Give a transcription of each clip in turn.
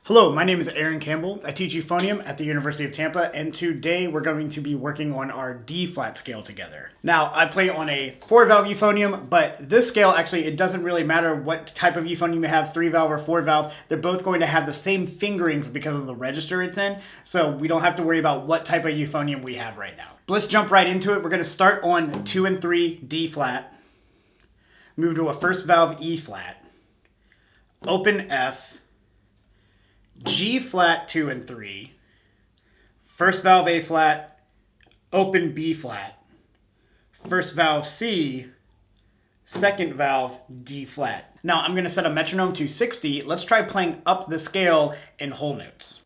Hello, my name is Aaron Campbell. I teach Euphonium at the University of Tampa, and today we're going to be working on our D-flat scale together. Now, I play on a 4-valve euphonium, but this scale actually, it doesn't really matter what type of euphonium you have, 3-valve or 4-valve. They're both going to have the same fingerings because of the register it's in, so we don't have to worry about what type of euphonium we have right now. But let's jump right into it. We're going to start on 2 and 3 D-flat, move to a first valve E-flat, open F, G flat 2 and 3, first valve A flat, open B flat, first valve C, second valve D flat. Now I'm going to set a metronome to 60. Let's try playing up the scale in whole notes.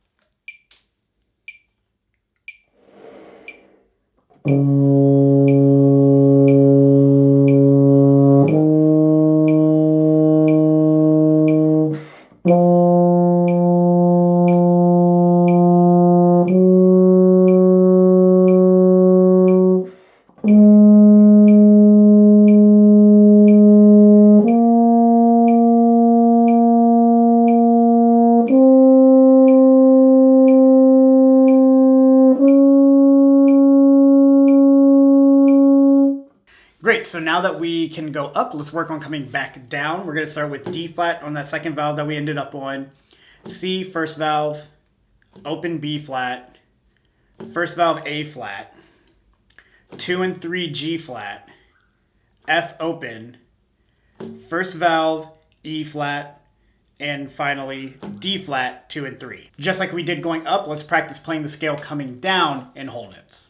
Great, so now that we can go up, let's work on coming back down. We're going to start with D flat on that second valve that we ended up on, C first valve, open B flat, first valve A flat, 2 and 3 G flat, F open, first valve E flat, and finally D flat 2 and 3. Just like we did going up, let's practice playing the scale coming down in whole notes.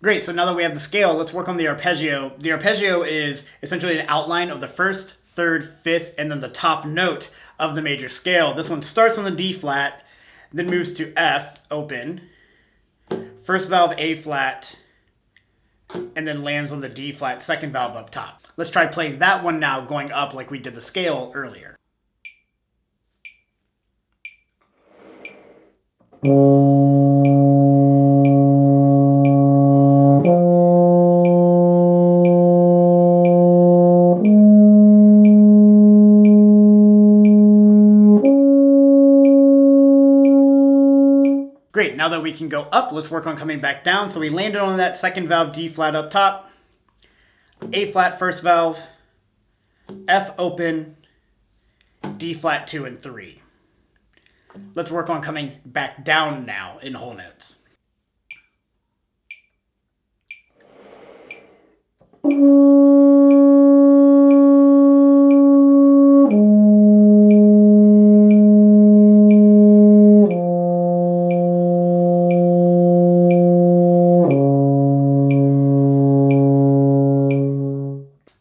Great, so now that we have the scale, let's work on the arpeggio. The arpeggio is essentially an outline of the first, third, fifth, and then the top note of the major scale. This one starts on the D flat, then moves to F, open, first valve A flat, and then lands on the D flat, second valve up top. Let's try playing that one now, going up like we did the scale earlier. Great, now that we can go up, let's work on coming back down. So we landed on that second valve D flat up top, A flat first valve, F open, D flat 2 and 3. Let's work on coming back down now in whole notes.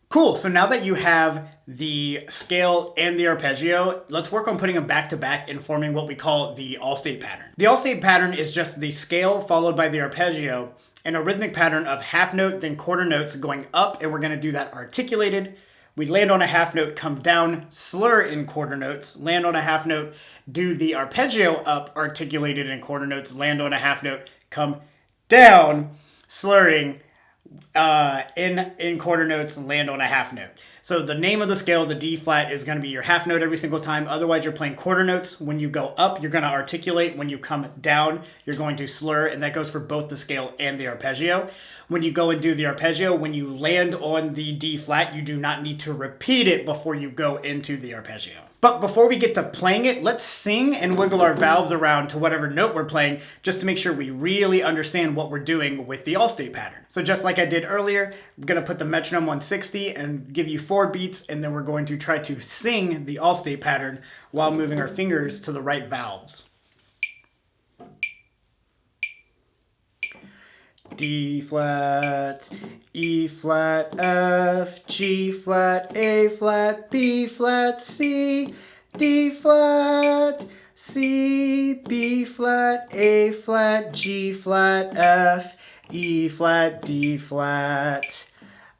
Cool, so now that you have the scale and the arpeggio, let's work on putting them back to back and forming what we call the all-state pattern. The all-state pattern is just the scale followed by the arpeggio and a rhythmic pattern of half note, then quarter notes going up, and we're going to do that articulated. We land on a half note, come down, slur in quarter notes, land on a half note, do the arpeggio up, articulated in quarter notes, land on a half note, come down, slurring in quarter notes, and land on a half note. So the name of the scale, the D flat, is going to be your half note every single time. Otherwise, you're playing quarter notes. When you go up, you're going to articulate. When you come down, you're going to slur, and that goes for both the scale and the arpeggio. When you go and do the arpeggio, when you land on the D flat, you do not need to repeat it before you go into the arpeggio. But before we get to playing it, let's sing and wiggle our valves around to whatever note we're playing, just to make sure we really understand what we're doing with the all-state pattern. So just like I did earlier, I'm going to put the metronome on 60 and give you 4 beats, and then we're going to try to sing the all-state pattern while moving our fingers to the right valves. D flat, E flat, F, G flat, A flat, B flat, C, D flat, C, B flat, A flat, G flat, F, E flat, D flat,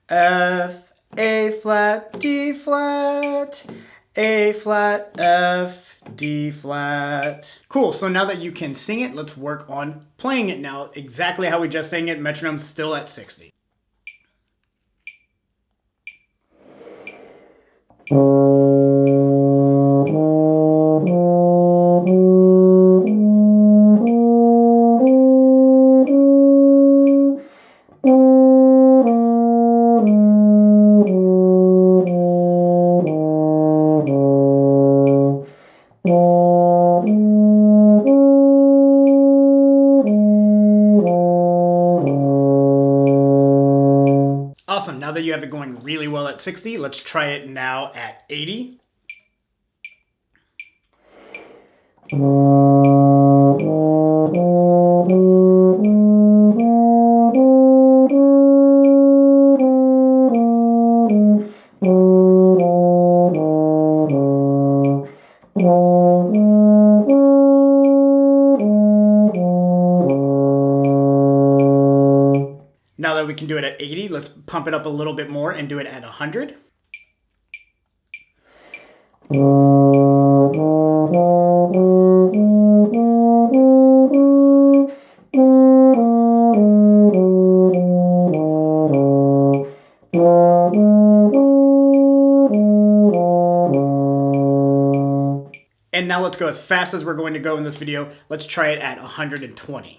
F, A flat, D flat, A flat, F, D flat. Cool, so now that you can sing it, let's work on playing it now exactly how we just sang it. Metronome's still at 60. Awesome, now that you have it going really well at 60, let's try it now at 80. Now that we can do it at 80, let's pump it up a little bit more and do it at 100. And now let's go as fast as we're going to go in this video. Let's try it at 120.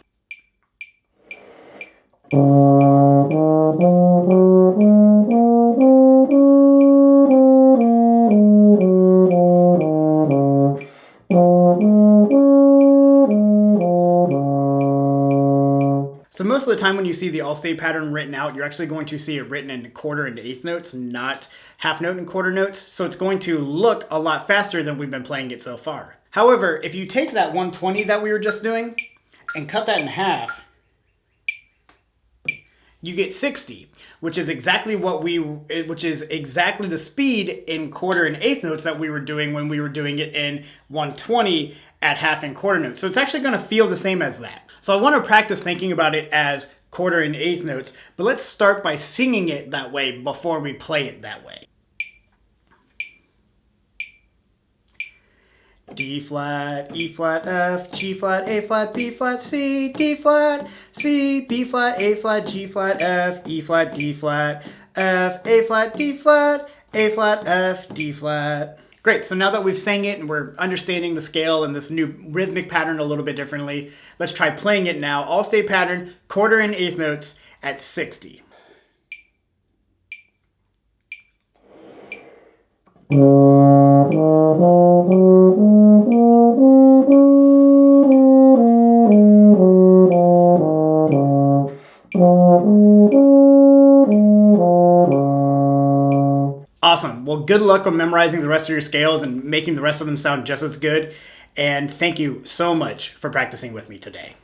So most of the time when you see the all-state pattern written out, you're actually going to see it written in quarter and eighth notes, not half note and quarter notes. So it's going to look a lot faster than we've been playing it so far. However, if you take that 120 that we were just doing and cut that in half, you get 60, which is exactly the speed in quarter and eighth notes that we were doing when we were doing it in 120 at half and quarter notes. So it's actually going to feel the same as that. So I want to practice thinking about it as quarter and eighth notes, but let's start by singing it that way before we play it that way. D flat, E flat, F, G flat, A flat, B flat, C, D flat, C, B flat, A flat, G flat, F, E flat, D flat, F, A flat, D flat, A flat, F, D flat. Great, so now that we've sang it and we're understanding the scale and this new rhythmic pattern a little bit differently, let's try playing it now. All-state pattern, quarter and eighth notes at 60. Awesome. Well, good luck on memorizing the rest of your scales and making the rest of them sound just as good. And thank you so much for practicing with me today.